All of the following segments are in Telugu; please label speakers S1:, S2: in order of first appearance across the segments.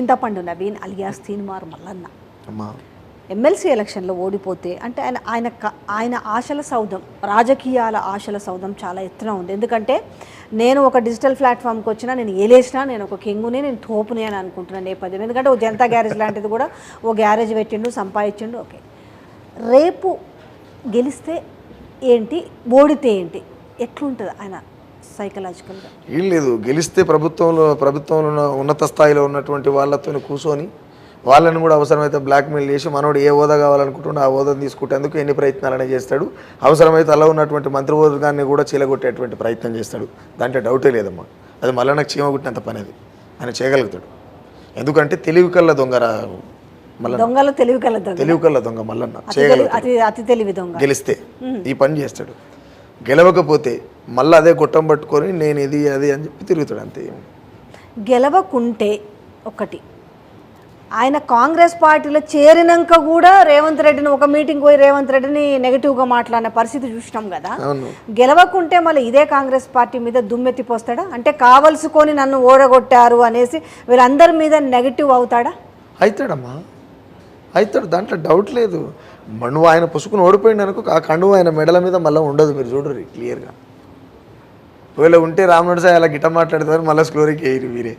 S1: చింతపండు నవీన్ అలియాస్ తీన్మార్ మల్లన్న
S2: అమ్మా
S1: ఎమ్మెల్సీ ఎలక్షన్లో ఓడిపోతే అంటే ఆయన ఆశల సౌధం, రాజకీయాల ఆశల సౌధం చాలా ఎత్తున ఉంది. ఎందుకంటే నేను ఒక డిజిటల్ ప్లాట్ఫామ్కి వచ్చినా, నేను ఏలేసినా, నేను ఒక కింగుని, నేను తోపుని అని అనుకుంటున్నాను నేపథ్యం. ఎందుకంటే ఓ జనతా గ్యారేజ్ లాంటిది కూడా ఓ గ్యారేజ్ పెట్టిండు, సంపాదించిండు. ఓకే, రేపు గెలిస్తే ఏంటి, ఓడితే ఏంటి, ఎట్లుంటుంది ఆయన సైకలాజికల్గా?
S2: ఏం లేదు, గెలిస్తే ప్రభుత్వంలో ఉన్నత స్థాయిలో ఉన్నటువంటి వాళ్ళతో కూర్చొని వాళ్ళని కూడా అవసరమైతే బ్లాక్మెయిల్ చేసి మనోడు ఏ హోదా కావాలనుకుంటుంటే ఆ హోదాను తీసుకుంటేందుకు ఎన్ని ప్రయత్నాలనే చేస్తాడు. అవసరమైతే అలా ఉన్నటువంటి మంత్రివర్గాన్ని కూడా చీలగొట్టేటువంటి ప్రయత్నం చేస్తాడు. దాంట్లో డౌటే లేదమ్మా. అది మళ్ళీ నాకు చీమ కుట్టినంత పని, అది ఆయన చేయగలుగుతాడు. ఎందుకంటే తెలివి కల్ల దొంగ తెలివి కల్ల దొంగ మల్లన్న చేయగలుగుతాడు. గెలిస్తే ఈ పని చేస్తాడు. గెలవకపోతే మళ్ళీ అదే గొట్టం పట్టుకొని నేను ఇది అది అని చెప్పి తిరుగుతాడు, అంతే.
S1: గెలవకుంటే ఒకటి, ఆయన కాంగ్రెస్ పార్టీలో చేరినాక కూడా రేవంత్ రెడ్డిని ఒక మీటింగ్ పోయి రేవంత్ రెడ్డిని నెగిటివ్గా మాట్లాడిన పరిస్థితి చూసినాం కదా. గెలవకుంటే మళ్ళీ ఇదే కాంగ్రెస్ పార్టీ మీద దుమ్మెత్తిపోస్తాడా? అంటే కావలసుకొని నన్ను ఓడగొట్టారు అనేసి వీళ్ళందరి మీద నెగిటివ్ అవుతాడా?
S2: అవుతాడమ్మా, అవుతాడు, దాంట్లో డౌట్ లేదు. నువ్వు ఆయన పుసుకుని ఓడిపోయింది అనుకో, ఆ కండువ ఆయన మెడల మీద మళ్ళీ ఉండదు. మీరు చూడరు క్లియర్గా. ఒకవేళ ఉంటే రామనాథ్ సాయి అలా గిట్ట మాట్లాడతారు, మళ్ళీ స్లోరీకి వేయరు వీరే.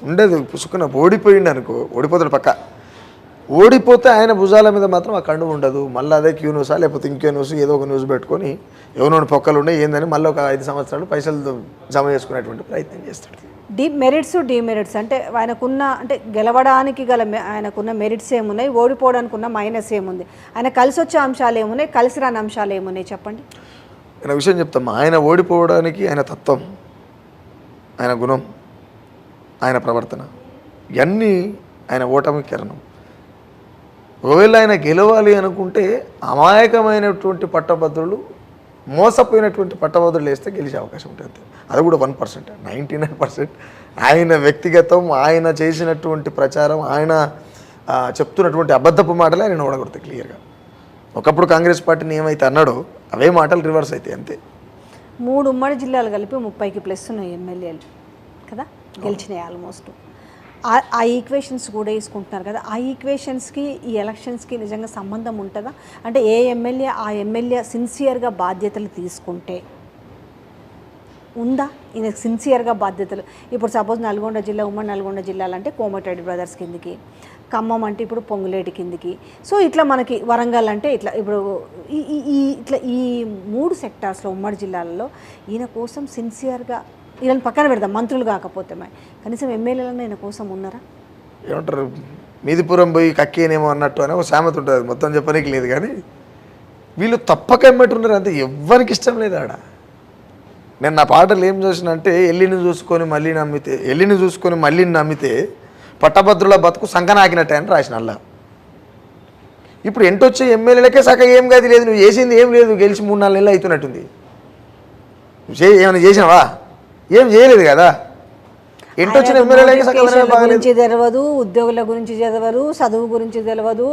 S2: ఉండదు. పుసుకున్న ఓడిపోయింది అనుకో, ఓడిపోతాడు పక్క. ఓడిపోతే ఆయన భుజాల మీద మాత్రం ఆ కండు ఉండదు. మళ్ళీ అదే క్యూ న్యూసా లేకపోతే ఇంకో న్యూస్ ఏదో ఒక న్యూస్ పెట్టుకొని ఎవరో పొక్కలు ఉండే ఏందని మళ్ళీ ఒక 5 సంవత్సరాలు పైసలు జమ చేసుకునేటువంటి ప్రయత్నం చేస్తాడు.
S1: డీమెరిట్స్ అంటే ఆయనకున్న, అంటే గెలవడానికి గల ఆయనకున్న మెరిట్స్ ఏమున్నాయి, ఓడిపోవడానికి ఉన్న మైనస్ ఏముంది, ఆయన కలిసి వచ్చే అంశాలు ఏమున్నాయి, కలిసి రాని అంశాలు ఏమున్నాయి చెప్పండి.
S2: ఆయన విషయం చెప్తామా. ఆయన ఓడిపోవడానికి ఆయన తత్వం, ఆయన గుణం, ఆయన ప్రవర్తన, ఇవన్నీ ఆయన ఓటమి కారణం. ఒకవేళ ఆయన గెలవాలి అనుకుంటే అమాయకమైనటువంటి పట్టభద్రులు, మోసపోయినటువంటి పట్టభద్రులు వేస్తే గెలిచే అవకాశం ఉంటుంది. అది కూడా 1%, 99% ఆయన వ్యక్తిగతం, ఆయన చేసినటువంటి ప్రచారం, ఆయన చెప్తున్నటువంటి అబద్ధపు మాటలే ఆయన ఓడగొడతాయి క్లియర్గా. ఒకప్పుడు కాంగ్రెస్ పార్టీని ఏమైతే అన్నాడో అవే మాటలు రివర్స్ అవుతాయి, అంతే.
S1: 3 ఉమ్మడి జిల్లాలు కలిపి 30కి ప్లస్ ఉన్నాయి ఎమ్మెల్యేలు కదా, గెలిచినాయి ఆల్మోస్ట్. ఆ ఈక్వేషన్స్ కూడా వేసుకుంటున్నారు కదా. ఆ ఈక్వేషన్స్కి ఈ ఎలక్షన్స్కి నిజంగా సంబంధం ఉంటుందా? అంటే ఏ ఎమ్మెల్యే ఆ ఎమ్మెల్యే సిన్సియర్గా బాధ్యతలు తీసుకుంటే ఉందా? ఈయనకు సిన్సియర్గా బాధ్యతలు. ఇప్పుడు సపోజ్ నల్గొండ జిల్లా, ఉమ్మడి నల్గొండ జిల్లాలంటే కోమటిరెడ్డి బ్రదర్స్ కిందికి, ఖమ్మం అంటే ఇప్పుడు పొంగులేటి కిందికి, సో ఇట్లా మనకి వరంగల్ అంటే ఇట్లా ఇప్పుడు ఈ 3 సెక్టార్స్లో ఉమ్మడి జిల్లాలలో ఈయన కోసం సిన్సియర్గా, వీళ్ళని పక్కన పెడదాం మంత్రులు కాకపోతే కనీసం ఎమ్మెల్యేలను ఈయన కోసం ఉన్నారా?
S2: ఏమంటారు, మీదిపురం పోయి కక్కేనేమో అన్నట్టు అని ఒక సామెత ఉంటుంది, మొత్తం చెప్పడానికి లేదు. కానీ వీళ్ళు తప్పక ఎమ్మట్టున్నారు, అంతే. ఎవ్వరికి ఇష్టం లేదు ఆడ. నేను నా పాటలు ఏం చూసిన అంటే, ఎల్లిని చూసుకొని మళ్ళీ నమ్మితే పట్టభద్రుల బతుకు సంకనాకినట్టే అని రాసిన అల్లా. ఇప్పుడు ఎంటొచ్చే ఎమ్మెల్యేలకే సగ ఏం గది లేదు, నువ్వు చేసింది ఏం లేదు, గెలిచి 3-4 నెలలు అవుతున్నట్టుంది. ఏమైనా చేసినావా? ఏం చేయలేదు కదా. ఎంటొచ్చిన ఎమ్మెల్యేలకి
S1: గురించి తెలియదు, ఉద్యోగుల గురించి చదవరు, చదువు గురించి తెలియదు,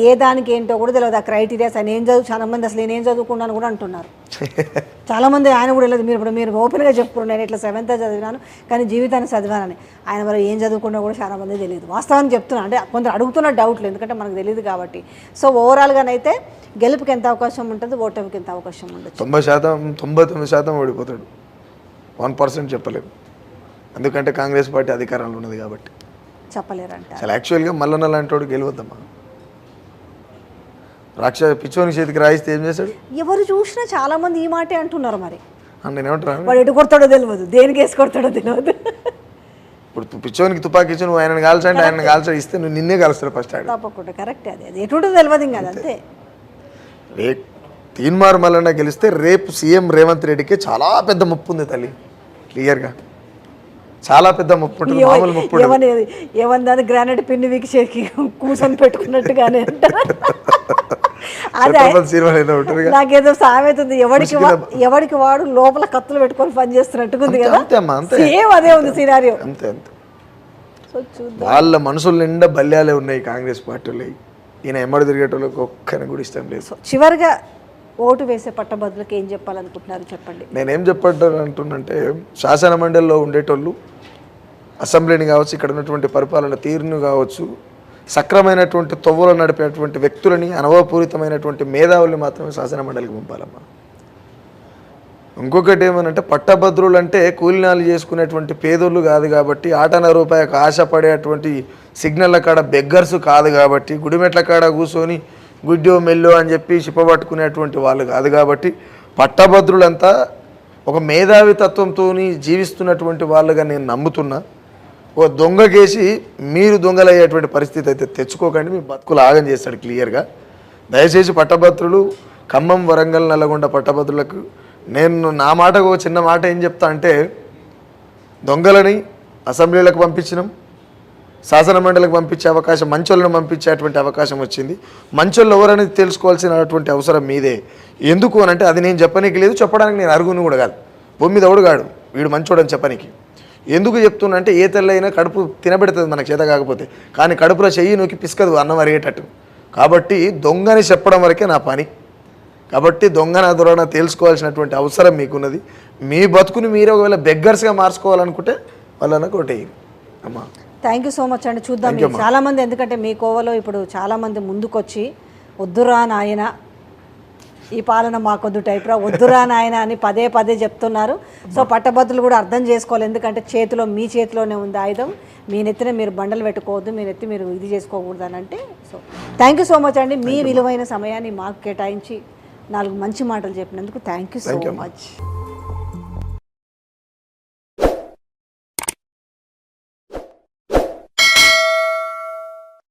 S1: ఏ దానికి ఏంటో కూడా తెలియదు. ఆ క్రైటీరియాస్ ఆయన ఏం చదువు, చాలా మంది అసలు నేను ఏం చదువుకున్నాను కూడా అంటున్నారు చాలామంది. ఆయన కూడా వెళ్ళదు. మీరు ఓపెన్గా చెప్పుకున్నారు, నేను ఇట్లా 7th చదివినాను కానీ జీవితాన్ని చదివానని. ఆయన మరి ఏం చదువుకున్నా కూడా చాలా మంది తెలియదు. వాస్తవాన్ని చెప్తున్నాను, అంటే కొందరు అడుగుతున్న డౌట్లు, ఎందుకంటే మనకు తెలియదు కాబట్టి. సో ఓవరాల్గానైతే గెలుపుకి ఎంత అవకాశం ఉంటుంది, ఓటమికి ఎంత అవకాశం ఉంటుంది?
S2: 90%, 99% ఓడిపోతాడు. 1% చెప్పలేము, ఎందుకంటే కాంగ్రెస్ పార్టీ అధికారంలో ఉన్నది కాబట్టి
S1: చెప్పలేరంట.
S2: అసలు యాక్చువల్గా మల్లన్న లాంటి వాడు గెలవద్దమ్మా. పిచ్చోని చేతికి రాయిస్తే ఏం చేశాడు?
S1: ఎవరు చూసినా చాలా మంది ఈ మాటే అంటున్నారు. మరి
S2: నేను ఏమంటాను,
S1: వాడు ఎటు కొడతాడో తెలియదు, దేనికి వేసి కొడతాడో తెలియదు.
S2: ఇప్పుడు పిచ్చోనికి తుపాకి ఇచ్చి నువ్వు ఆయనను కాల్చండి, ఆయన కాల్చా ఇస్తే నువ్వు నిన్నే కాల్స్తాడు ఫస్ట్.
S1: తప్పకుండా కరెక్ట్. అది ఎటుంటుందో తెలియదు ఇంకా, అంతే.
S2: తీన్మార్ మల్లన్న గెలిస్తే రేపు సీఎం రేవంత్ రెడ్డికి చాలా పెద్ద ముప్పు ఉంది తల్లి, క్లియర్గా చాలా పెద్ద ముప్పు ఉంటుంది. మామూలు ముప్పు
S1: ఏమన్నా గ్రానైట్ పిన్ని వీకి చేకి కూర్చొని పెట్టుకున్నట్టుగానే నాకేదో సామెత ఉంది, ఎవడికి వాడు లోపల కత్తులు పెట్టుకొని పని చేస్తున్నట్టుగా ఉంది కదా. సేమ్ అదే ఉంది సినారియో.
S2: అంతే అంతే. వాళ్ళ మనసుల నిండా బల్యాలే ఉన్నాయి కాంగ్రెస్ పార్టీలో. ఈయన ఎమ్మడి తిరిగేటోళ్ళకి ఒక్కని కూడా ఇష్టం లేదు.
S1: చివరిగా ఓటు వేసే పట్టభద్రులకు ఏం చెప్పాలనుకుంటున్నారు చెప్పండి.
S2: నేనేం చెప్పంటానంటున్నంటే, శాసన మండలిలో ఉండేటోళ్ళు అసెంబ్లీని కావచ్చు, ఇక్కడ ఉన్నటువంటి పరిపాలన తీరును కావచ్చు, సక్రమైనటువంటి తొవ్వలు నడిపేటువంటి వ్యక్తులని, అనుభవపూరితమైనటువంటి మేధావుల్ని మాత్రమే శాసన మండలికి పంపాలమ్మా. ఇంకొకటి ఏమనంటే పట్టభద్రులు అంటే కూలినాలు చేసుకునేటువంటి పేదోళ్ళు కాదు కాబట్టి, ఆటన రూపాయకు ఆశపడేటువంటి సిగ్నల్ల కాడ బెగ్గర్స్ కాదు కాబట్టి, గుడిమెట్ల కాడ కూర్చొని గుడ్డో మెల్లో అని చెప్పి చిప్పబట్టుకునేటువంటి వాళ్ళు కాదు కాబట్టి, పట్టభద్రులంతా ఒక మేధావి తత్వంతో జీవిస్తున్నటువంటి వాళ్ళుగా నేను నమ్ముతున్నా. ఓ దొంగకేసి మీరు దొంగలయ్యేటువంటి పరిస్థితి అయితే తెచ్చుకోకండి, మీ బతుకులు ఆగం చేస్తాడు క్లియర్గా. దయచేసి పట్టభద్రులు, ఖమ్మం, వరంగల్, నల్లగొండ పట్టభద్రులకు నేను నా మాటకు ఒక చిన్న మాట ఏం చెప్తా అంటే, దొంగలని అసెంబ్లీలకు పంపించినాం, శాసన మండలికి పంపించే అవకాశం, మంచోళ్ళను పంపించేటువంటి అవకాశం వచ్చింది. మంచోళ్ళు ఎవరనేది తెలుసుకోవాల్సినటువంటి అవసరం మీదే. ఎందుకు అని అంటే, అది నేను చెప్పనీకి లేదు, చెప్పడానికి నేను అరుగును కూడా కాదు, భూమి మీద ఎవడుగాడు వీడు మంచోడని చెప్పనీకి. ఎందుకు చెప్తున్నా అంటే, ఏ తెల్లైనా కడుపు తినబెడుతుంది మనకు చేత కాకపోతే, కానీ కడుపులో చెయ్యి నూకి పిసుకదు అన్నం అరిగేటట్టు. కాబట్టి దొంగని చెప్పడం వరకే నా పని. కాబట్టి దొంగన దొరన తెలుసుకోవాల్సినటువంటి అవసరం మీకున్నది. మీ బతుకుని మీరే ఒకవేళ బెగ్గర్స్గా మార్చుకోవాలనుకుంటే వాళ్ళని కొట్టేయి అమ్మా.
S1: థ్యాంక్ యూ సో మచ్ అండి. చూద్దాం, చాలామంది ఎందుకంటే మీ కోవలో ఇప్పుడు చాలామంది ముందుకొచ్చి వద్దురా నాయన ఈ పాలన మాకొద్దు టైప్రా, వద్దురా నాయన అని పదే పదే చెప్తున్నారు. సో పట్టభద్రులు కూడా అర్థం చేసుకోవాలి, ఎందుకంటే మీ చేతిలోనే ఉంది ఆయుధం, మీ నెత్తిన మీరు బండలు పెట్టుకోవద్దు, మీ నెత్తి మీరు ఇది చేసుకోకూడదు అని అంటే. So thank you so much అండి, మీ విలువైన సమయాన్ని మాకు కేటాయించి 4 మంచి మాటలు చెప్పినందుకు థ్యాంక్ యూ సో మచ్.